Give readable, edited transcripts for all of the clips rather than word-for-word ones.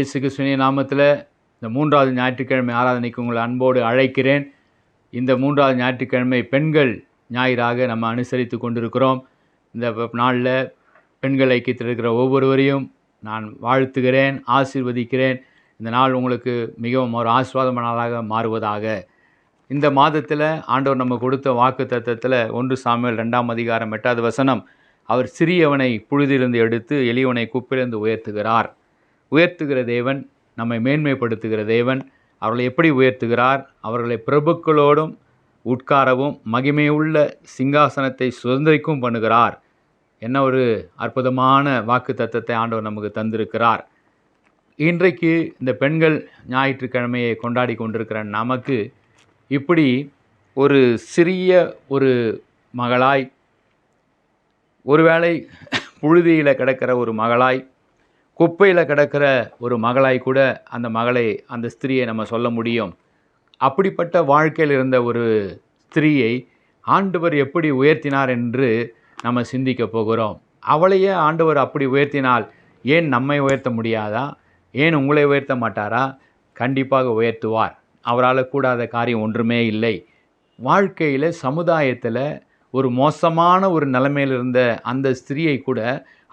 இயேசு கிறிஸ்துவின் நாமத்தில் இந்த 3வது ஞாயிற்றுக்கிழமை ஆராதனைக்கு உங்களை அன்போடு அழைக்கிறேன். இந்த 3வது ஞாயிற்றுக்கிழமை பெண்கள் ஞாயிறாக நம்ம அனுசரித்து கொண்டிருக்கிறோம். இந்த நாளில் பெண்கள் ஐக்கியத்தில் இருக்கிற ஒவ்வொருவரையும் நான் வாழ்த்துகிறேன், ஆசீர்வதிக்கிறேன். இந்த நாள் உங்களுக்கு மிகவும் ஒரு ஆசீர்வாதமான நாளாக மாறுவதாக. இந்த மாதத்தில் ஆண்டவர் நம்ம கொடுத்த வாக்கு தத்தத்தில் 1 சாமுவேல் 2ஆம் அதிகாரம் 8வது வசனம், அவர் சிறியவனை புழுதிலிருந்து எடுத்து எளியவனை குப்பையிலிருந்து உயர்த்துகிற தேவன், நம்மை மேன்மைப்படுத்துகிற தேவன். அவர்களை எப்படி உயர்த்துகிறார்? அவர்களை பிரபுக்களோடும் உட்காரவும் மகிமையுள்ள சிங்காசனத்தை சுதந்திரிக்கும் பண்ணுகிறார். என்ன ஒரு அற்புதமான வாக்கு தத்தத்தை ஆண்டவர் நமக்கு தந்திருக்கிறார். இன்றைக்கு இந்த பெண்கள் ஞாயிற்றுக்கிழமையை கொண்டாடி கொண்டிருக்கிற நமக்கு இப்படி ஒரு சிறிய ஒரு மகளாய், ஒருவேளை புழுதியில் கிடக்கிற ஒரு மகளாய், குப்பையில் கிடக்கிற ஒரு மகளாய் கூட அந்த ஸ்திரியை நம்ம சொல்ல முடியும். அப்படிப்பட்ட வாழ்க்கையில் இருந்த ஒரு ஸ்திரியை ஆண்டவர் எப்படி உயர்த்தினார் என்று நம்ம சிந்திக்க போகிறோம். அவளையே ஆண்டவர் அப்படி உயர்த்தினால் ஏன் நம்மை உயர்த்த முடியாதா? ஏன் உங்களை உயர்த்த மாட்டாரா? கண்டிப்பாக உயர்த்துவார். அவரால் கூடாத காரியம் ஒன்றுமே இல்லை. வாழ்க்கையில் சமுதாயத்தில் ஒரு மோசமான ஒரு நிலைமையில் இருந்த அந்த ஸ்திரியை கூட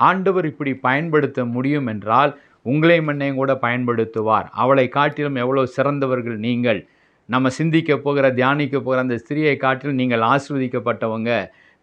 ஆண்டவர் இப்படி பயன்படுத்த முடியும் என்றால் உங்களையும் என்னையும் கூட பயன்படுத்துவார். அவளை காட்டிலும் எவ்வளோ சிறந்தவர்கள் நீங்கள். நம்ம சிந்திக்க போகிற, தியானிக்க போகிற அந்த ஸ்திரியை காட்டிலும் நீங்கள் ஆசீர்வதிக்கப்பட்டவங்க,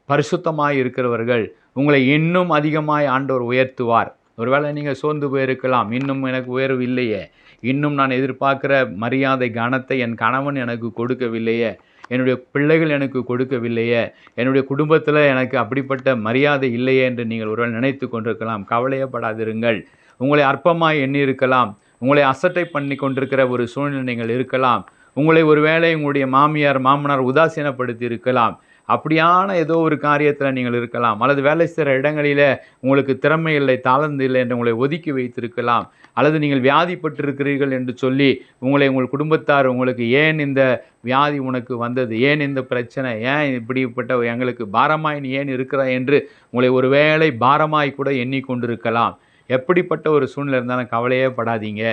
பரிசுத்தமாய் இருக்கிறவர்கள். உங்களை இன்னும் அதிகமாய் ஆண்டவர் உயர்த்துவார். ஒருவேளை நீங்கள் சோர்ந்து போயிருக்கலாம், இன்னும் எனக்கு உயர்வு இல்லையே, இன்னும் நான் எதிர்பார்க்குற மரியாதை கனத்தை என் கணவன் எனக்கு கொடுக்கவில்லையே, என்னுடைய பிள்ளைகள் எனக்கு கொடுக்கவில்லையே, என்னுடைய குடும்பத்தில் எனக்கு அப்படிப்பட்ட மரியாதை இல்லையே என்று நீங்கள் ஒருவேளை நினைத்து கொண்டிருக்கலாம். கவலையப்படாதிருங்கள். உங்களை அற்பமாய் எண்ணி இருக்கலாம், உங்களை அசட்டை பண்ணி கொண்டிருக்கிற ஒரு சூழ்நிலை நீங்கள் இருக்கலாம். உங்களை ஒருவேளை உங்களுடைய மாமியார் மாமனார் உதாசீனப்படுத்தி இருக்கலாம். அப்படியான ஏதோ ஒரு காரியத்தில் நீங்கள் இருக்கலாம். அல்லது வேலை செய்கிற இடங்களில் உங்களுக்கு திறமை இல்லை, தாளந்து இல்லை என்று உங்களை ஒதுக்கி வைத்திருக்கலாம். அல்லது நீங்கள் வியாதிப்பட்டிருக்கிறீர்கள் என்று சொல்லி உங்கள் குடும்பத்தார் உங்களுக்கு ஏன் இந்த வியாதி உனக்கு வந்தது, ஏன் இந்த பிரச்சனை, ஏன் இப்படிப்பட்ட எங்களுக்கு பாரமாய் நீ ஏன் இருக்கிறாய் என்று உங்களை ஒருவேளை பாரமாய் கூட எண்ணிக்கொண்டிருக்கலாம். எப்படிப்பட்ட ஒரு சூழ்நிலை இருந்தாலும் கவலையே படாதீங்க.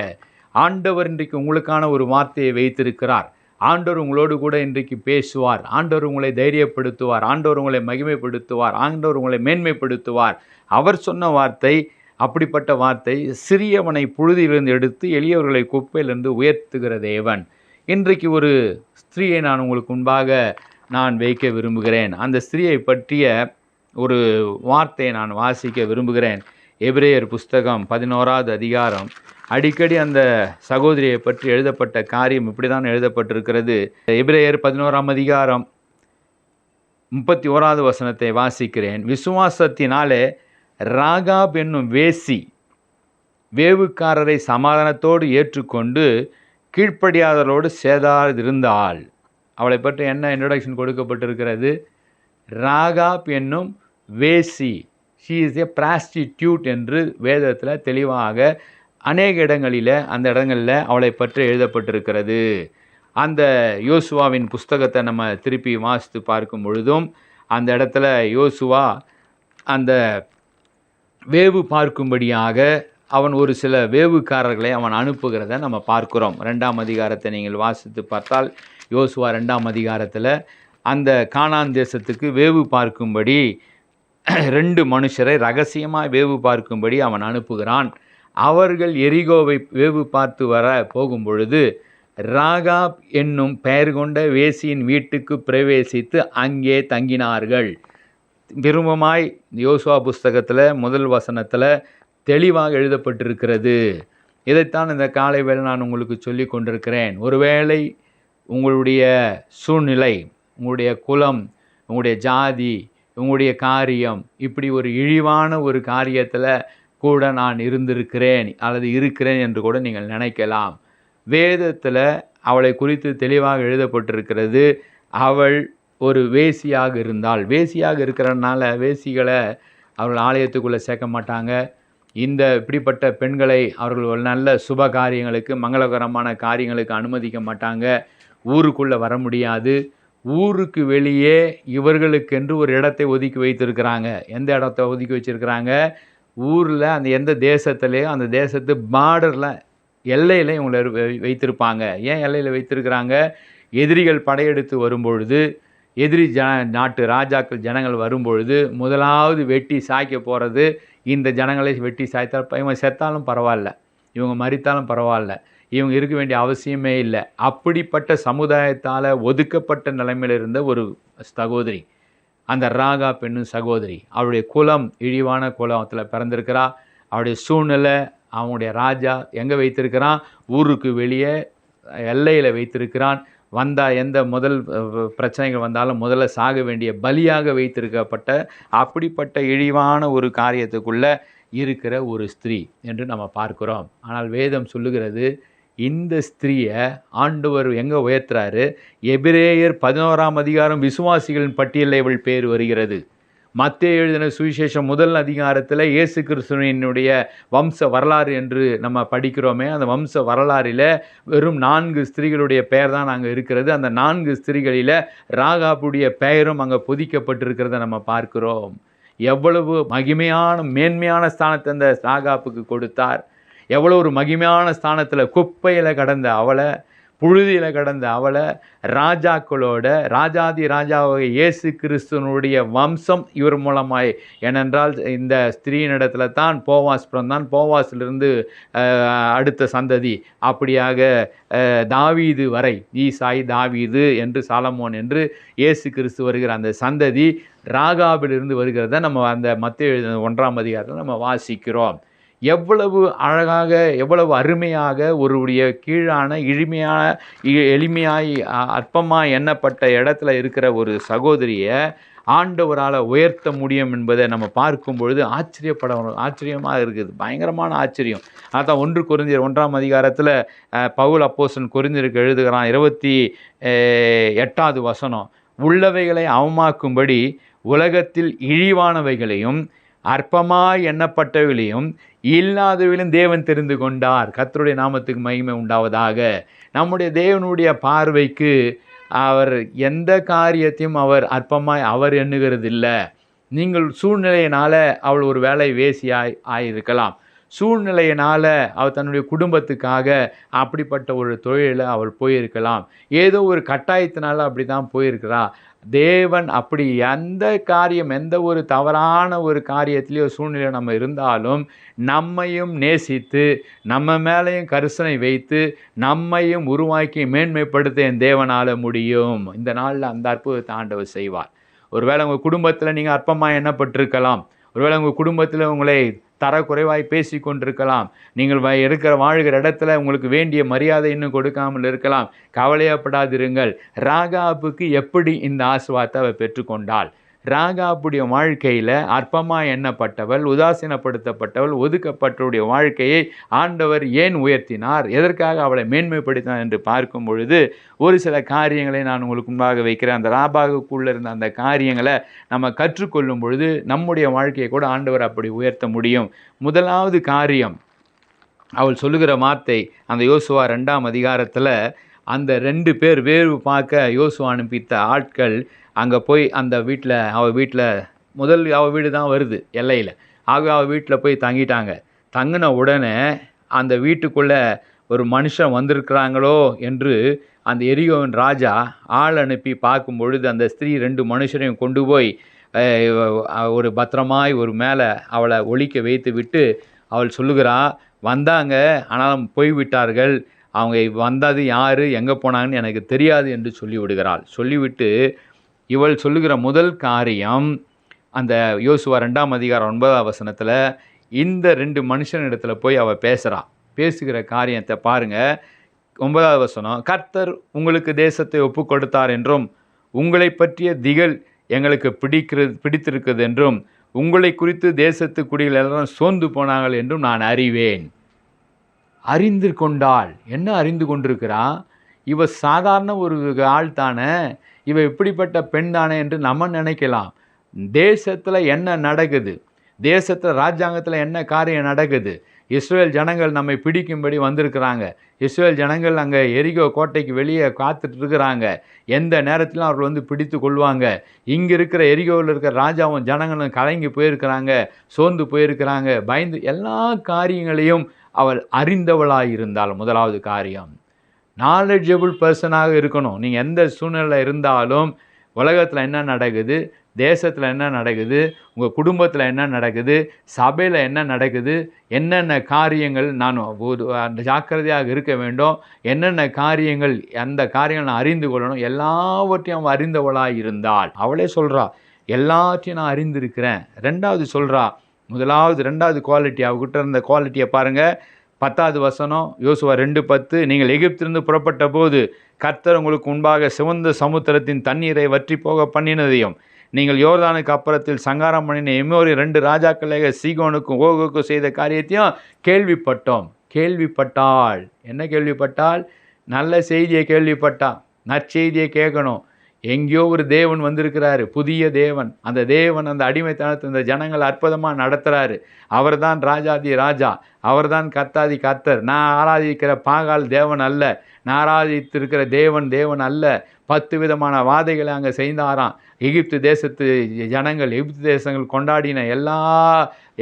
ஆண்டவர் இன்றைக்கு உங்களுக்கான ஒரு வார்த்தையை வைத்திருக்கிறார். ஆண்டவர் உங்களோடு கூட இன்றைக்கு பேசுவார். ஆண்டவர் உங்களை தைரியப்படுத்துவார். ஆண்டவர் உங்களை மகிமைப்படுத்துவார். ஆண்டவர் உங்களை மேன்மைப்படுத்துவார். அவர் சொன்ன வார்த்தை அப்படிப்பட்ட வார்த்தை, சிறியவனை புழுதியிலிருந்து எடுத்து எளியவர்களை குப்பையிலிருந்து உயர்த்துகிற தேவன். இன்றைக்கு ஒரு ஸ்திரியை நான் உங்களுக்கு முன்பாக வைக்க விரும்புகிறேன். அந்த ஸ்திரியை பற்றிய ஒரு வார்த்தையை நான் வாசிக்க விரும்புகிறேன். எபிரேயர் புஸ்தகம் 11வது அதிகாரம். அடிக்கடி அந்த சகோதரியை பற்றி எழுதப்பட்ட காரியம் இப்படி தான் எழுதப்பட்டிருக்கிறது. எபிரேயர் 11ஆம் அதிகாரம் 31வது வசனத்தை வாசிக்கிறேன். விசுவாசத்தினாலே ராகாப் என்னும் வேசி வேவுக்காரரை சமாதானத்தோடு ஏற்றுக்கொண்டு கீழ்ப்படியாதவரோடு சேதாதிருந்தாள். அவளை பற்றி என்ன இன்ட்ரடக்ஷன் கொடுக்கப்பட்டிருக்கிறது? ராகாப் என்னும் வேசி, ஷீ இஸ் எ பிராஸ்டிடியூட் என்று வேதத்தில் தெளிவாக அநேக இடங்களில் அந்த இடங்களில் அவளை பற்றி எழுதப்பட்டிருக்கிறது. அந்த யோசுவாவின் புஸ்தகத்தை நம்ம திருப்பி வாசித்து பார்க்கும் பொழுதும் அந்த இடத்துல யோசுவா அந்த வேவு பார்க்கும்படியாக அவன் ஒரு சில வேவுக்காரர்களை அவன் அனுப்புகிறத நம்ம பார்க்குறோம். 2ஆம் அதிகாரத்தை நீங்கள் வாசித்து பார்த்தால் யோசுவா 2ஆம் அதிகாரத்தில் அந்த கானான் தேசத்துக்கு வேவு பார்க்கும்படி 2 மனுஷரை ரகசியமாக வேவு பார்க்கும்படி அவன் அனுப்புகிறான். அவர்கள் எரிகோவை வேவு பார்த்து வர போகும் பொழுது ராகாப் என்னும் பெயர் கொண்ட வேசியின் வீட்டுக்கு பிரவேசித்து அங்கே தங்கினார்கள். விரும்பமாய் யோசுவா புஸ்தகத்தில் 1 வசனத்தில் தெளிவாக எழுதப்பட்டிருக்கிறது. இதைத்தான் இந்த காலை வேளை நான் உங்களுக்கு சொல்லி கொண்டிருக்கிறேன். ஒருவேளை உங்களுடைய சூழ்நிலை, உங்களுடைய குலம், உங்களுடைய ஜாதி, உங்களுடைய காரியம் இப்படி ஒரு இழிவான ஒரு காரியத்தில் கூட நான் இருந்திருக்கிறேன் அல்லது இருக்கிறேன் என்று கூட நீங்கள் நினைக்கலாம். வேதத்தில் அவளை குறித்து தெளிவாக எழுதப்பட்டிருக்கிறது. அவள் ஒரு வேசியாக இருந்தாள். வேசியாக இருக்கிறனால வேசிகளை அவர்கள் ஆலயத்துக்குள்ளே சேர்க்க மாட்டாங்க. இப்படிப்பட்ட பெண்களை அவர்கள் ஒரு நல்ல சுப காரியங்களுக்கு, மங்களகரமான காரியங்களுக்கு அனுமதிக்க மாட்டாங்க. ஊருக்குள்ளே வர முடியாது. ஊருக்கு வெளியே இவர்களுக்கென்று ஒரு இடத்தை ஒதுக்கி வைத்திருக்கிறாங்க. எந்த இடத்தை ஒதுக்கி வச்சுருக்கிறாங்க? ஊரில் அந்த எந்த தேசத்துலேயோ அந்த தேசத்து பார்டரில் எல்லையில் இவங்களை வைத்திருப்பாங்க. ஏன் எல்லையில் வைத்திருக்கிறாங்க? எதிரிகள் படையெடுத்து வரும்பொழுது, எதிரி நாட்டு ராஜாக்கள் ஜனங்கள் வரும்பொழுது முதலாவது வெட்டி சாய்க்க போகிறது இந்த ஜனங்களை வெட்டி சாய்த்தால் இவங்க செத்தாலும் பரவாயில்ல, இவங்க மரித்தாலும் பரவாயில்ல, இவங்க இருக்க வேண்டிய அவசியமே இல்லை. அப்படிப்பட்ட சமுதாயத்தால் ஒதுக்கப்பட்ட நிலைமையில் இருந்த ஒரு சகோதரி, அந்த ராகாப் என்னும் சகோதரி. அவருடைய குலம் இழிவான குலத்தில் பிறந்திருக்கிறா. அவருடைய சூழ்நிலை, அவனுடைய ராஜா எங்கே வைத்திருக்கிறான்? ஊருக்கு வெளியே எல்லையில் வைத்திருக்கிறான். வந்தால் எந்த முதல் பிரச்சனைகள் வந்தாலும் முதல்ல சாக வேண்டிய பலியாக வைத்திருக்கப்பட்ட அப்படிப்பட்ட இழிவான ஒரு காரியத்துக்குள்ளே இருக்கிற ஒரு ஸ்திரீ என்று நம்ம பார்க்கிறோம். ஆனால் வேதம் சொல்லுகிறது, இந்த ஸ்திரீயை ஆண்டவர் எங்கே உயர்த்துறாரு? எபிரேயர் 11ஆம் அதிகாரம் விசுவாசிகளின் பட்டியலில் இவள் பேர் வருகிறது. மத்தேயு எழுதின சுவிசேஷம் முதல் அதிகாரத்தில் இயேசு கிறிஸ்துவினுடைய வம்ச வரலாறு என்று நம்ம படிக்கிறோமே, அந்த வம்ச வரலாறில் வெறும் 4 ஸ்திரீகளுடைய பெயர் தான் அங்கே இருக்கிறது. அந்த 4 ஸ்திரீகளில் ராகாபுடைய பெயரும் அங்கே பொதிக்கப்பட்டிருக்கிறத நம்ம பார்க்கிறோம். எவ்வளவு மகிமையான மேன்மையான ஸ்தானத்தை அந்த ராகாப்புக்கு கொடுத்தார்! எவ்வளோ ஒரு மகிமையான ஸ்தானத்தில் குப்பையில் கடந்த அவளை, புழுதியில் கடந்த அவளை ராஜாக்களோட ராஜாதி ராஜாவாக இயேசு கிறிஸ்துவனுடைய வம்சம் இவர் மூலமாய், ஏனென்றால் இந்த ஸ்திரீனிடத்துல தான் போவாஸ் பிறந்தான். போவாஸிலிருந்து அடுத்த சந்ததி, அப்படியாக தாவீது வரை, ஈசாய் தாவீது என்று சாலமோன் என்று இயேசு கிறிஸ்து வருகிற அந்த சந்ததி ராகாபிலிருந்து வருகிறத நம்ம அந்த மத்தேயு 1ஆம் அதிகாரத்தில் நம்ம வாசிக்கிறோம். எவ்வளவு அழகாக, எவ்வளவு அருமையாக ஒருவருடைய கீழான எளிமையாய் அற்பமாய் எண்ணப்பட்ட இடத்துல இருக்கிற ஒரு சகோதரியை ஆண்டவரால் உயர்த்த முடியும் என்பதை நம்ம பார்க்கும் பொழுது ஆச்சரியமாக இருக்குது. பயங்கரமான ஆச்சரியம். அதான் 1 கொரிந்தியர் 1ஆம் அதிகாரத்தில் பவுல் அப்போஸ்தலன் கொரிந்தியருக்கு எழுதுகிறான். 28வது வசனம், உள்ளவைகளை அவமாக்கும்படி உலகத்தில் இழிவானவைகளையும் அற்பமாய் எண்ணப்பட்டவைகளையும் இல்லாதவைகளையும் தேவன் தெரிந்து கொண்டார். கர்த்தருடைய நாமத்துக்கு மகிமை உண்டாவதாக. நம்முடைய தேவனுடைய பார்வைக்கு அவர் எந்த காரியத்தையும் அவர் அற்பமாய் அவர் எண்ணுகிறது இல்லை. நீங்கள் சூழ்நிலையினால் அவள் ஒரு வேலை வேசியாய் ஆயிருக்கலாம். சூழ்நிலையினால் அவள் தன்னுடைய குடும்பத்துக்காக அப்படிப்பட்ட ஒரு தொழிலில் அவள் போயிருக்கலாம். ஏதோ ஒரு கட்டாயத்தினால அப்படி தான் போயிருக்கிறா. தேவன் அப்படி எந்த காரியம், எந்த ஒரு தவறான ஒரு காரியத்திலேயோ சூழ்நிலை நம்ம இருந்தாலும் நம்மையும் நேசித்து நம்ம மேலேயும் கரிசனை வைத்து நம்மையும் உருவாக்கி மேன்மைப்படுத்த என் தேவனால் முடியும். இந்த நாளில் அந்த அற்புதத்தை ஆண்டவர் செய்வார். ஒருவேளை உங்கள் குடும்பத்தில் நீங்கள் அற்பமாக எண்ணப்பட்டிருக்கலாம். ஒருவேளை உங்கள் குடும்பத்தில் உங்களை தரக்குறைவாய் பேசி கொண்டிருக்கலாம். நீங்கள் வாழ்கிற இடத்துல உங்களுக்கு வேண்டிய மரியாதை இன்னும் கொடுக்காமல் இருக்கலாம். கவலையப்படாதிருங்கள். ராகாபுக்கு எப்படி இந்த ஆசீர்வாதத்தை அவர் பெற்றுக்கொண்டாள்? ராகாபுடைய வாழ்க்கையில் அற்பமாக எண்ணப்பட்டவள், உதாசீனப்படுத்தப்பட்டவள், ஒதுக்கப்பட்டவருடைய வாழ்க்கையை ஆண்டவர் ஏன் உயர்த்தினார்? எதற்காக அவளை மேன்மைப்படுத்தினார் என்று பார்க்கும் பொழுது ஒரு சில காரியங்களை நான் உங்களுக்கு முன்பாக வைக்கிறேன். அந்த ராகாபுக்குள்ளே இருந்த அந்த காரியங்களை நம்ம கற்றுக்கொள்ளும் பொழுது நம்முடைய வாழ்க்கையை கூட ஆண்டவர் அப்படி உயர்த்த முடியும். முதலாவது காரியம், அவள் சொல்லுகிற வார்த்தை அந்த யோசுவா 2ஆம் அதிகாரத்தில் அந்த 2 பேர் வேறு பார்க்க யோசுவா அனுப்பித்த ஆட்கள் அங்கே போய் அந்த வீட்டில், அவள் வீட்டில் அவள் வீடு தான் வருது எல்லையில். ஆக அவள் வீட்டில் போய் தங்கிட்டாங்க. தங்கின உடனே அந்த வீட்டுக்குள்ளே ஒரு மனுஷன் வந்திருக்கிறாங்களோ என்று அந்த எரிகோவின் ராஜா ஆள் அனுப்பி பார்க்கும் பொழுது அந்த ஸ்திரீ 2 மனுஷரையும் கொண்டு போய் ஒரு பத்திரமாய் ஒரு மேலே அவளை ஒழிக்க வைத்து விட்டு அவள் சொல்லுகிறா, வந்தாங்க ஆனாலும் போய்விட்டார்கள், அவங்க வந்தது யார், எங்கே போனாங்கன்னு எனக்கு தெரியாது என்று சொல்லிவிடுகிறாள். சொல்லிவிட்டு இவள் சொல்லுகிற முதல் காரியம், அந்த யோசுவா 2ஆம் அதிகாரம் 9ஆம் வசனத்தில் இந்த 2 மனுஷனிடத்தில் போய் அவள் பேசுகிற காரியத்தை பாருங்கள். 9ஆவது வசனம், கர்த்தர் உங்களுக்கு தேசத்தை ஒப்பு கொடுத்தார் என்றும் உங்களை பற்றிய திகில் எங்களுக்கு பிடித்திருக்கிறது என்றும் உங்களை குறித்து தேசத்து குடிகள் எல்லாரும் சோர்ந்து போனார்கள் என்றும் நான் அறிவேன். அறிந்து கொண்டாள். என்ன அறிந்து கொண்டிருக்கிறா? இவ சாதாரண ஒரு ஆள் தானே, இவ இப்படிப்பட்ட பெண் தானே என்று நம்ம நினைக்கலாம். தேசத்தில் என்ன நடக்குது, தேசத்தில் ராஜாங்கத்தில் என்ன காரியம் நடக்குது, இஸ்ரேல் ஜனங்கள் நம்மை பிடிக்கும்படி வந்திருக்கிறாங்க. இஸ்ரேல் ஜனங்கள் அங்கே எரிகோ கோட்டைக்கு வெளியே காத்துட்டு இருக்கிறாங்க. எந்த நேரத்திலும் அவர்கள் வந்து பிடித்து கொள்வாங்க. இங்கே இருக்கிற எரிகோவில் இருக்கிற ராஜாவும் ஜனங்களும் கலங்கி போயிருக்கிறாங்க, சோர்ந்து போயிருக்கிறாங்க, பயந்து. எல்லா காரியங்களையும் அவள் அறிந்தவளாக இருந்தால் முதலாவது காரியம் நாலேஜபிள் பர்சனாக இருக்கணும். நீங்கள் எந்த சூழ்நிலை இருந்தாலும் உலகத்தில் என்ன நடக்குது, தேசத்தில் என்ன நடக்குது, உங்கள் குடும்பத்தில் என்ன நடக்குது, சபையில் என்ன நடக்குது, என்னென்ன காரியங்கள் நான் ஒரு ஜாக்கிரதையாக இருக்க வேண்டும், என்னென்ன காரியங்கள் அந்த காரியங்கள் நான் அறிந்து கொள்ளணும், எல்லாவற்றையும் அவள் அறிந்தவளாக இருந்தாள். அவளே சொல்கிறா எல்லாத்தையும் நான் அறிந்திருக்கிறேன். ரெண்டாவது சொல்கிறா, ரெண்டாவது குவாலிட்டி, அவகிட்ட இருந்த குவாலிட்டியை பாருங்கள். 10வது வசனம், யோசுவா 2:10, நீங்கள் எகிப்திலிருந்து புறப்பட்ட போது கர்த்தர் உங்களுக்கு முன்பாக சிவந்த சமுத்திரத்தின் தண்ணீரை வற்றி போக பண்ணினதையும் நீங்கள் யோர்தானுக்கு அப்புறத்தில் சங்காரம் பண்ணின எமோரி 2 ராஜாக்களாக சீகோனுக்கும் ஓகுக்கும் செய்த காரியத்தையும் கேள்விப்பட்டோம். கேள்விப்பட்டாள். என்ன கேள்விப்பட்டாள்? நல்ல செய்தியை கேள்விப்பட்டாள். நற்செய்தியை கேட்கணும். எங்கேயோ ஒரு தேவன் வந்திருக்கிறாரு, புதிய தேவன். அந்த தேவன் அந்த அடிமைத்தனத்தை இந்த ஜனங்கள் அற்புதமாக நடத்துகிறாரு. அவர் தான் ராஜாதி ராஜா, அவர் தான் கர்த்தாதி கர்த்தர். நான் ஆராதிக்கிற பாகால் தேவன் அல்ல, நான் ஆராதித்திருக்கிற தேவன் அல்ல. 10 விதமான வாதைகளை அங்கே செய்தாராம். எகிப்து தேசத்து ஜனங்கள், எகிப்து தேசங்கள் கொண்டாடின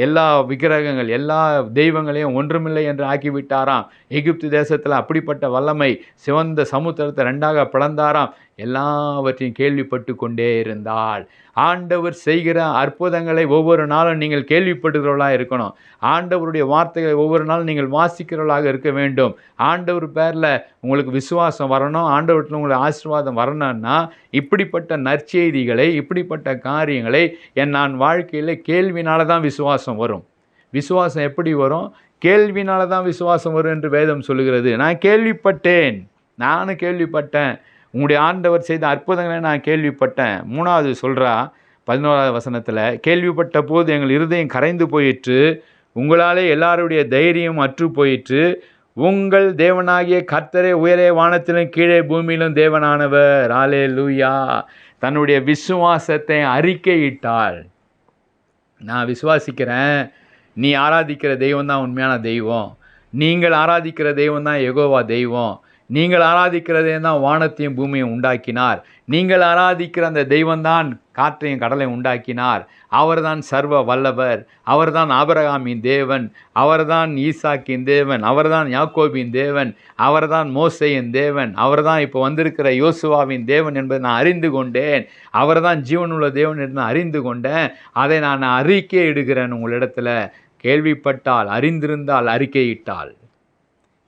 எல்லா விக்கிரகங்கள், எல்லா தெய்வங்களையும் ஒன்றுமில்லை என்று ஆக்கிவிட்டாராம். எகிப்து தேசத்தில் அப்படிப்பட்ட வல்லமை, சிவந்த சமுத்திரத்தை 2ஆக பிளந்தாராம். எல்லாவற்றையும் கேள்விப்பட்டு கொண்டே இருந்தாள். ஆண்டவர் செய்கிற அற்புதங்களை ஒவ்வொரு நாளும் நீங்கள் கேள்விப்படுகிறவர்களாக இருக்கணும். ஆண்டவருடைய வார்த்தைகளை ஒவ்வொரு நாளும் நீங்கள் வாசிக்கிறவர்களாக இருக்க வேண்டும். ஆண்டவர் பேரில் உங்களுக்கு விசுவாசம் வரணும், ஆண்டவர்கிட்ட உங்களுக்கு ஆசீர்வாதம் வரணும்னா இப்படிப்பட்ட நற்செய்திகளை, இப்படிப்பட்ட காரியங்களை நான் வாழ்க்கையில் கேள்வினால தான் விசுவாசம் வரும். விசுவாசம் எப்படி வரும்? கேள்வினால தான் விசுவாசம் வரும் என்று வேதம் சொல்லுகிறது. நான் கேள்விப்பட்டேன், நானும் கேள்விப்பட்டேன், உங்களுடைய ஆண்டவர் செய்த அற்புதங்களை நான் கேள்விப்பட்டேன். 3வது சொல்கிறா 11வது வசனத்தில், கேள்விப்பட்ட போது எங்கள் இருதயம் கரைந்து போயிற்று, உங்களாலே எல்லாருடைய தைரியம் அற்று போயிற்று. உங்கள் தேவனாகிய கர்த்தரே உயரே வானத்திலும் கீழே பூமியிலும் தேவனானவர். அல்லேலூயா. தன்னுடைய விசுவாசத்தை அறிக்கையிட்டாள். நான் விசுவாசிக்கிறேன், நீ ஆராதிக்கிற தெய்வம் தான் உண்மையான தெய்வம், நீங்கள் ஆராதிக்கிற தெய்வம் தான் யெகோவா தெய்வம், நீங்கள் ஆராதிக்கிறதே தான் வானத்தையும் பூமியும் உண்டாக்கினார், நீங்கள் ஆராதிக்கிற அந்த தெய்வம்தான் காற்றையும் கடலையும் உண்டாக்கினார், அவர்தான் சர்வ வல்லவர், அவர்தான் ஆபிரகாமின் தேவன், அவர்தான் ஈசாக்கின் தேவன், அவர்தான் யாக்கோபின் தேவன், அவர்தான் மோசேயின் தேவன், அவர்தான் இப்போ வந்திருக்கிற யோசுவாவின் தேவன் என்பதை நான் அறிந்து கொண்டேன், அவர்தான் ஜீவனுள்ள தேவன் என்று நான் அறிந்து கொண்டேன். அதை நான் அறிக்கை இடுகிறேன் உங்களிடத்தில். கேள்விப்பட்டால், அறிந்திருந்தால் அறிக்கையிட்டால்.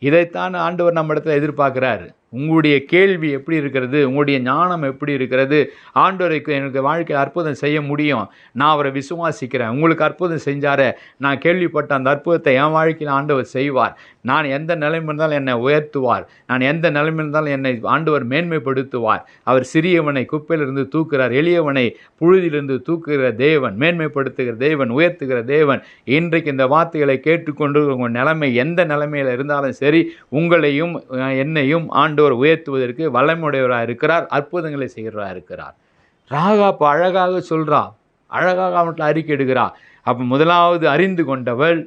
இதைத்தான் ஆண்டவர் நம்ம இடத்துல எதிர்பார்க்குறாரு. உங்களுடைய கேள்வி எப்படி இருக்கிறது, உங்களுடைய ஞானம் எப்படி இருக்கிறது, ஆண்டவருக்கு எனக்கு வாழ்க்கையில் அற்புதம் செய்ய முடியும், நான் அவரை விசுவாசிக்கிறேன், உங்களுக்கு அற்புதம் செஞ்சார, நான் கேள்விப்பட்ட அந்த அற்புதத்தை என் வாழ்க்கையில் ஆண்டவர் செய்வார், நான் எந்த நிலைமை இருந்தாலும் என்னை உயர்த்துவார், நான் எந்த நிலைமை இருந்தாலும் என்னை ஆண்டவர் மேன்மைப்படுத்துவார். அவர் சிறியவனை குப்பையிலிருந்து தூக்குகிறார், எளியவனை புழுதியிலிருந்து தூக்குகிற தேவன், மேன்மைப்படுத்துகிற தேவன், உயர்த்துகிற தேவன். இன்றைக்கு இந்த வார்த்தைகளை கேட்டுக்கொண்டு உங்கள் நிலைமை எந்த நிலைமையில் இருந்தாலும் சரி, உங்களையும் என்னையும் ஆண்டவர் உயர்த்துவதற்கு வல்லமையுடையவராக இருக்கிறார், அற்புதங்களை செய்கிறவராக இருக்கிறார். ராகாப் அழகாக சொல்றா, அழகாக அவன்கிட்ட அறிக்கை எடுக்கிறா. அப்போ முதலாவது அறிந்து கொண்டவள்,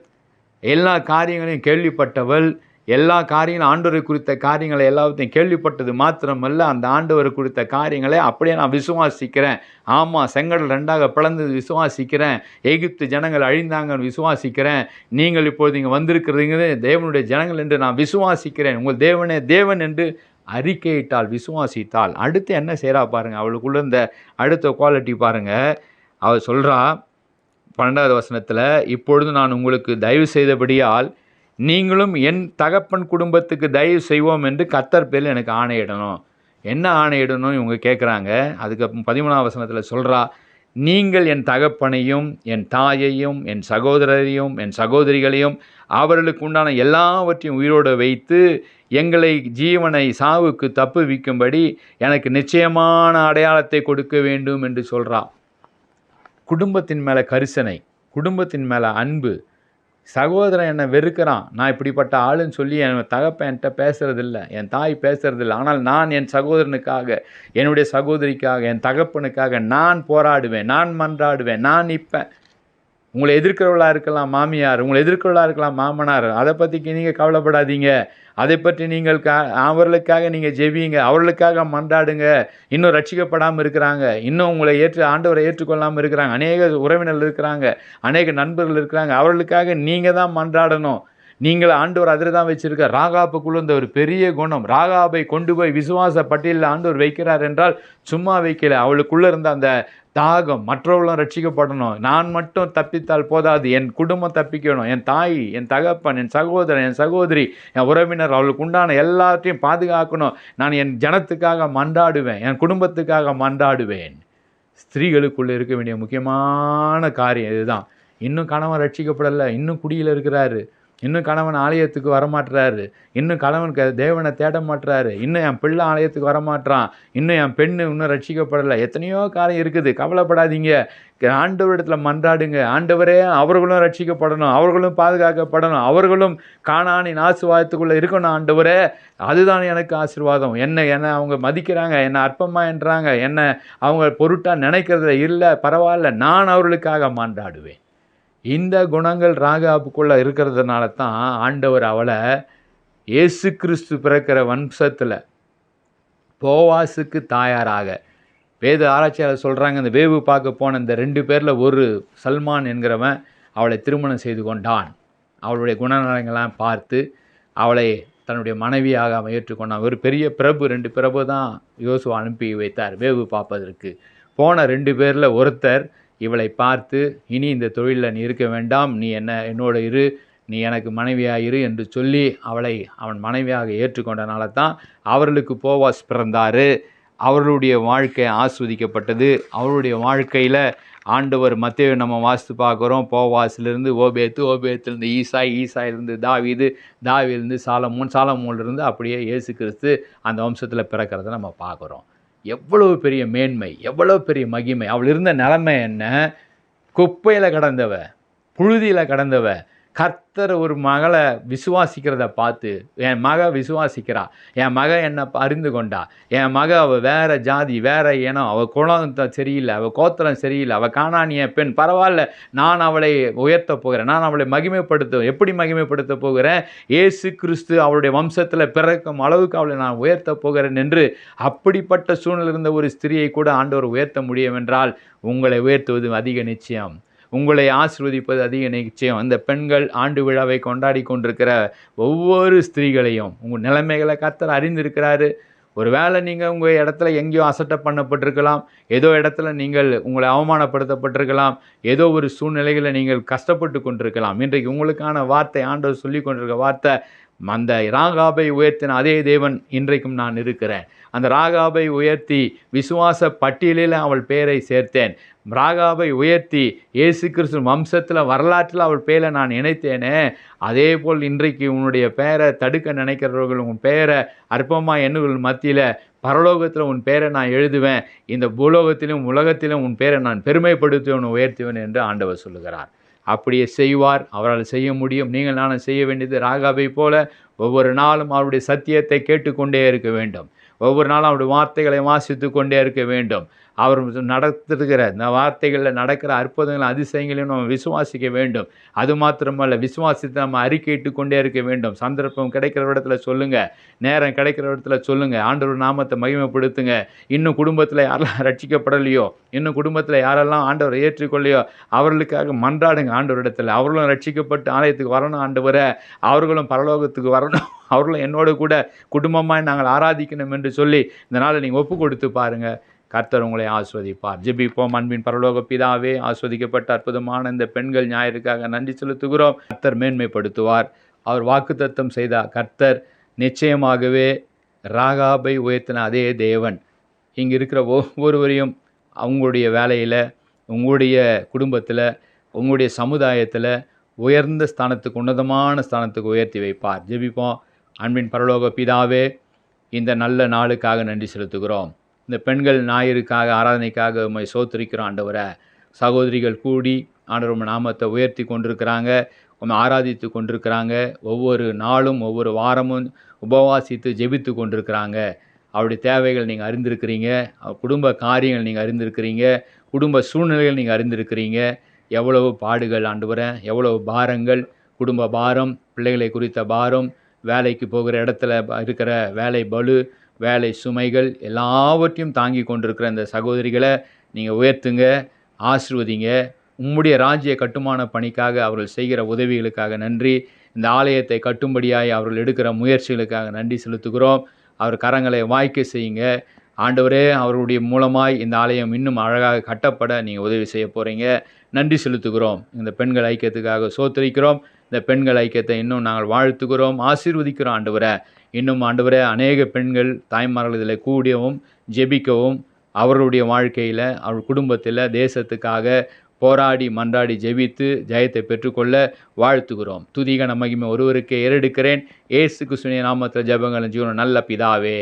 எல்லா காரியங்களையும் கேள்விப்பட்டவள், எல்லா காரியங்களும் ஆண்டவரை குறித்த காரியங்களை எல்லாத்தையும் கேள்விப்பட்டது மாத்திரமல்ல, அந்த ஆண்டவரை குறித்த காரியங்களை அப்படியே நான் விசுவாசிக்கிறேன். ஆமாம், செங்கடல் 2ஆக பிளந்தது விசுவாசிக்கிறேன், எகிப்து ஜனங்கள் அழிந்தாங்கன்னு விசுவாசிக்கிறேன், நீங்கள் இப்போது இங்கே வந்திருக்கிறீங்க தேவனுடைய ஜனங்கள் என்று நான் விசுவாசிக்கிறேன், உங்கள் தேவனே தேவன் என்று அறிக்கையிட்டால், விசுவாசித்தால். அடுத்து என்ன செய்கிறா பாருங்கள், அவளுக்குள்ள இந்த அடுத்த குவாலிட்டி பாருங்கள். அவள் சொல்கிறா 12வது வசனத்தில், இப்பொழுது நான் உங்களுக்கு தயவு செய்தபடியால் நீங்களும் என் தகப்பன் குடும்பத்துக்கு தயவு செய்வோம் என்று கர்த்தர் பேரில் எனக்கு ஆணையிடணும். என்ன ஆணையிடணும் இவங்க கேட்குறாங்க. அதுக்கு 13வது வசனத்தில் சொல்கிறா, நீங்கள் என் தகப்பனையும் என் தாயையும் என் சகோதரரையும் என் சகோதரிகளையும் அவர்களுக்கு உண்டான எல்லாவற்றையும் உயிரோடு வைத்து எங்களை ஜீவனை சாவுக்கு தப்புவிக்கும்படி எனக்கு நிச்சயமான அடையாளத்தை கொடுக்க வேண்டும் என்று சொல்கிறா. குடும்பத்தின் மேலே கரிசனை, குடும்பத்தின் மேலே அன்பு. சகோதரன் என்னை வெறுக்கிறான், நான் இப்படிப்பட்ட ஆளுன்னு சொல்லி என் தகப்பன் என்கிட்ட பேசுகிறதில்ல, என் தாய் பேசுகிறதில்ல, ஆனால் நான் என் சகோதரனுக்காக, என்னுடைய சகோதரிக்காக, என் தகப்பனுக்காக நான் போராடுவேன், நான் மன்றாடுவேன், நான் நிற்பேன். உங்களை எதிர்க்கிறவர்களாக இருக்கலாம் மாமியார், உங்களை எதிர்க்கிறவர்களாக இருக்கலாம் மாமனார். அதை பற்றி நீங்கள் கவலைப்படாதீங்க. அதை பற்றி நீங்கள் அவர்களுக்காக நீங்கள் ஜெபியுங்க, அவர்களுக்காக மன்றாடுங்க. இன்னும் ரட்சிக்கப்படாமல் இருக்கிறாங்க, இன்னும் உங்களை ஆண்டவரை ஏற்றுக்கொள்ளாமல் இருக்கிறாங்க, அநேக உறவினர்கள் இருக்கிறாங்க, அநேக நண்பர்கள் இருக்கிறாங்க. அவர்களுக்காக நீங்கள் தான் மன்றாடணும். நீங்கள் ஆண்டவர் அதில் தான் வச்சிருக்க. ராகாபுக்குள்ள இந்த ஒரு பெரிய குணம், ராகாபை கொண்டு போய் விசுவாச பட்டியலில் ஆண்டவர் வைக்கிறார் என்றால் சும்மா வைக்கல. அவளுக்குள்ளே இருந்த அந்த தாகம், மற்றவர்களும் ரட்சிக்கப்படணும். நான் மட்டும் தப்பித்தால் போதாது, என் குடும்பம் தப்பிக்கணும், என் தாய், என் தகப்பன், என் சகோதரன், என் சகோதரி, என் உறவினர், அவளுக்கு உண்டான எல்லாத்தையும் பாதுகாக்கணும். நான் என் ஜனத்துக்காக மன்றாடுவேன், என் குடும்பத்துக்காக மன்றாடுவேன். ஸ்திரீகளுக்குள்ளே இருக்க வேண்டிய முக்கியமான காரியம் இதுதான். இன்னும் கணவன் ரட்சிக்கப்படலை, இன்னும் குடியில் இருக்கிறாரு, இன்னும் கணவன் ஆலயத்துக்கு வரமாட்டுறாரு, இன்னும் கணவன் தேவனை தேட மாட்டுறாரு, இன்னும் என் பிள்ளை ஆலயத்துக்கு வரமாட்டான், இன்னும் என் பெண்ணு இன்னும் ரட்சிக்கப்படலை. எத்தனையோ காரியம் இருக்குது. கவலைப்படாதீங்க, ஆண்டவரிடத்தில் மன்றாடுங்க. ஆண்டவரே அவர்களும் ரட்சிக்கப்படணும், அவர்களும் பாதுகாக்கப்படணும், அவர்களும் கானானின் ஆசீர்வாதத்துக்குள்ளே இருக்கணும். ஆண்டவரே அதுதான் எனக்கு ஆசீர்வாதம். என்னை அவங்க மதிக்கிறாங்க, என்னை அற்பமாக என்றாங்க, என்னை அவங்க பொருட்டாக நினைக்கிறதுல இல்லை, பரவாயில்ல, நான் அவர்களுக்காக மன்றாடுவேன். இந்த குணங்கள் ராகாபுக்குள்ளே இருக்கிறதுனால தான் ஆண்டவர் அவளை இயேசு கிறிஸ்து பிறக்கிற வம்சத்தில் போவாசுக்கு தாயாராக, வேத ஆராய்ச்சியாளர் சொல்கிறாங்க, இந்த வேவு பார்க்க போன இந்த 2 பேரில் ஒரு சல்மான் என்கிறவன் அவளை திருமணம் செய்து கொண்டான். அவளுடைய குணநலங்கள்லாம் பார்த்து அவளை தன்னுடைய மனைவியாக அவன் ஏற்றுக்கொண்டான். ஒரு பெரிய பிரபு, 2 பிரபு தான் யோசுவா அனுப்பி வைத்தார் வேவு பார்ப்பதற்கு. போன 2 பேரில் ஒருத்தர் இவளை பார்த்து, இனி இந்த தொழிலில் நீ இருக்க வேண்டாம், நீ என்னோட இரு, நீ எனக்கு மனைவியாக இரு என்று சொல்லி அவளை அவன் மனைவியாக ஏற்றுக்கொண்டனால தான் அவர்களுக்கு போவாஸ் பிறந்தார். அவர்களுடைய வாழ்க்கை ஆஸ்வதிக்கப்பட்டது. அவருடைய வாழ்க்கையில் ஆண்டவர் மத்தேயு நம்ம வாசித்து பார்க்குறோம். போவாஸிலிருந்து ஓபேத்து, ஓபேத்திலிருந்து ஈசாய், ஈசாயிலிருந்து தாவீது, தாவீதிலிருந்து சாலமோன், சாலமோனிலிருந்து அப்படியே இயேசு கிறிஸ்து அந்த வம்சத்தில் பிறக்கிறத நம்ம பார்க்குறோம். எவ்வளவு பெரிய மேன்மை, எவ்வளோ பெரிய மகிமை. அவள் இருந்த நிலைமை என்ன? குப்பையில் கடந்தவ, புழுதியில் கடந்தவ, கர்த்தர் ஒரு மகளை விசுவாசிக்கிறத பார்த்து, என் மக விசுவாசிக்கிறா, என் மக என்னை அறிந்து கொண்டா, என் மக அவள் வேறு ஜாதி, வேறு இனம், அவள் குலம் சரியில்லை, அவள் கோத்திரம் சரியில்லை, அவள் காணானிய பெண், பரவாயில்ல, நான் அவளை உயர்த்த போகிறேன், நான் அவளை எப்படி மகிமைப்படுத்த போகிறேன்? இயேசு கிறிஸ்து அவளுடைய வம்சத்தில் பிறக்கும் அளவுக்கு அவளை நான் உயர்த்த போகிறேன் என்று அப்படிப்பட்ட சூழ்நிலை இருந்த ஒரு ஸ்திரியை கூட ஆண்டவர் உயர்த்த முடியும் என்றால் உங்களை உயர்த்துவது அதிக நிச்சயம், உங்களை ஆசீர்வதிப்பது அதிக நிச்சயம். அந்த பெண்கள் ஆண்டு விழாவை கொண்டாடி கொண்டிருக்கிற ஒவ்வொரு ஸ்திரீகளையும் உங்கள் நிலைமைகளை கர்த்தர் அறிந்திருக்கிறாரு. ஒரு வேளை நீங்கள் உங்கள் இடத்துல எங்கேயோ அசட்டை பண்ணப்பட்டிருக்கலாம், ஏதோ இடத்துல நீங்கள் உங்களை அவமானப்படுத்தப்பட்டிருக்கலாம், ஏதோ ஒரு சூழ்நிலைகளை நீங்கள் கஷ்டப்பட்டு கொண்டிருக்கலாம். இன்றைக்கு உங்களுக்கான வார்த்தை, ஆண்டவர் சொல்லி கொண்டிருக்க வார்த்தை, அந்த ராகாபை உயர்த்தின அதே தேவன் இன்றைக்கும் நான் இருக்கிறேன். அந்த ராகாபை உயர்த்தி விசுவாச பட்டியலில் அவள் பெயரை சேர்த்தேன். ராகாபை உயர்த்தி இயேசு கிறிஸ்து வம்சத்தில், வரலாற்றில் அவள் பெயரை நான் இணைத்தேனே, அதே போல் இன்றைக்கு உன்னுடைய பெயரை தடுக்க நினைக்கிறவர்கள், உன் பெயரை அற்பமாக எண்ணுகள் மத்தியில் பரலோகத்தில் உன் பெயரை நான் எழுதுவேன், இந்த பூலோகத்திலும் உலகத்திலும் உன் பெயரை நான் பெருமைப்படுத்துவேன், உயர்த்துவேன் என்று ஆண்டவர் சொல்லுகிறார். அப்படியே செய்வார், அவரால் செய்ய முடியும். நீங்கள் நானும் செய்ய வேண்டியது ராகாபை போல ஒவ்வொரு நாளும் அவருடைய சத்தியத்தை கேட்டுக்கொண்டே இருக்க வேண்டும். ஒவ்வொரு நாளும் அவருடைய வார்த்தைகளை வாசித்து கொண்டே இருக்க வேண்டும். அவர் நடத்துகிற இந்த வார்த்தைகளில் நடக்கிற அற்புதங்கள், அதிசயங்களையும் நம்ம விசுவாசிக்க வேண்டும். அது மாத்திரமல்ல, விசுவாசித்து நம்ம அறிக்கையிட்டு கொண்டே இருக்க வேண்டும். சந்தர்ப்பம் கிடைக்கிற இடத்துல சொல்லுங்கள், நேரம் கிடைக்கிற இடத்துல சொல்லுங்கள், ஆண்டவர் நாமத்தை மகிமைப்படுத்துங்க. இன்னும் குடும்பத்தில் யாரெல்லாம் ரட்சிக்கப்படலையோ, இன்னும் குடும்பத்தில் யாரெல்லாம் ஆண்டவர் ஏற்றுக்கொள்ளையோ அவர்களுக்காக மன்றாடுங்க ஆண்டவரிடத்தில். அவர்களும் ரட்சிக்கப்பட்டு ஆலயத்துக்கு வரணும் ஆண்டவரை, அவர்களும் பரலோகத்துக்கு வரணும், அவர்களும் என்னோடு கூட குடும்பமாய் நாங்கள் ஆராதிக்கணும் என்று சொல்லி இந்த நாளை நீங்கள் ஒப்பு கொடுத்து பாருங்கள். கர்த்தர் உங்களை ஆஸ்வதிப்பார். ஜெபிப்போம். அன்பின் பரலோக பிதாவே, ஆஸ்வதிக்கப்பட்ட அற்புதமான இந்த பெண்கள் ஞாயிறுக்காக நன்றி செலுத்துகிறோம். கர்த்தர் மேன்மைப்படுத்துவார். அவர் வாக்குத்தத்தம் செய்தார். கர்த்தர் நிச்சயமாகவே ராகாபை உயர்த்தின அதே தேவன் இங்கே இருக்கிற ஒவ்வொருவரையும் அவங்களுடைய வேலையில், உங்களுடைய குடும்பத்தில், உங்களுடைய சமுதாயத்தில் உயர்ந்த ஸ்தானத்துக்கு, உன்னதமான ஸ்தானத்துக்கு உயர்த்தி வைப்பார். ஜெபிப்போம். அன்பின் பரலோக பிதாவே, இந்த நல்ல நாளுக்காக நன்றி செலுத்துகிறோம். இந்த பெண்கள் ஞாயிறுக்காக, ஆராதனைக்காக உம்மை சோத்திரிக்கிறோம் ஆண்டவரை. சகோதரிகள் கூடி ஆண்டவர் நாமத்தை உயர்த்தி கொண்டிருக்கிறாங்க, உம்மை ஆராதித்து கொண்டிருக்கிறாங்க. ஒவ்வொரு நாளும் ஒவ்வொரு வாரமும் உபவாசித்து ஜெபித்து கொண்டிருக்கிறாங்க. அவருடைய தேவைகள் நீங்கள் அறிந்திருக்கிறீங்க, குடும்ப காரியங்கள் நீங்கள் அறிந்திருக்கிறீங்க, குடும்ப சூழ்நிலைகள் நீங்கள் அறிந்திருக்கிறீங்க. எவ்வளவு பாடுகள் ஆண்டவரே, எவ்வளவு பாரங்கள், குடும்ப பாரம், பிள்ளைகளை குறித்த பாரம், வேலைக்கு போகிற இடத்துல இருக்கிற வேலை பளு, வேலை சுமைகள் எல்லாவற்றையும் தாங்கி கொண்டிருக்கிற இந்த சகோதரிகளை நீங்கள் உயர்த்துங்க, ஆசீர்வதிங்க. உம்முடைய ராஜ்ய கட்டுமான பணிக்காக அவர்கள் செய்கிற உதவிகளுக்காக நன்றி. இந்த ஆலயத்தை கட்டும்படியாய் அவர்கள் எடுக்கிற முயற்சிகளுக்காக நன்றி செலுத்துகிறோம். அவர் கரங்களை வாய்க்க செய்யுங்க ஆண்டவரே. அவருடைய மூலமாய் இந்த ஆலயம் இன்னும் அழகாக கட்டப்பட நீங்கள் உதவி செய்ய போகிறீங்க. நன்றி செலுத்துகிறோம். இந்த பெண்கள் ஐக்கியத்துக்காக சோத்திரிக்கிறோம். இந்த பெண்கள் ஐக்கியத்தை இன்னும் நாங்கள் வாழ்த்துகிறோம், ஆசீர்வதிக்கிறோம் ஆண்டவரே. இன்னும் ஆண்டவரே, அநேக பெண்கள் தாய்மார்கள் இதில் கூடவும் ஜெபிக்கவும், அவர்களுடைய வாழ்க்கையில், அவர் குடும்பத்தில், தேசத்துக்காக போராடி மன்றாடி ஜெபித்து ஜெயத்தை பெற்றுக்கொள்ள வாழ்த்துகிறோம். துதிகன மகிமை ஒருவருக்கே ஏறெடுக்கிறேன். இயேசு கிறிஸ்துவின் நாமத்தில் ஜெபங்கள் ஜீவன நல்ல பிதாவே,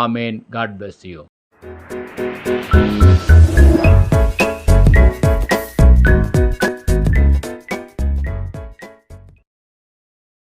ஆமேன். God bless you.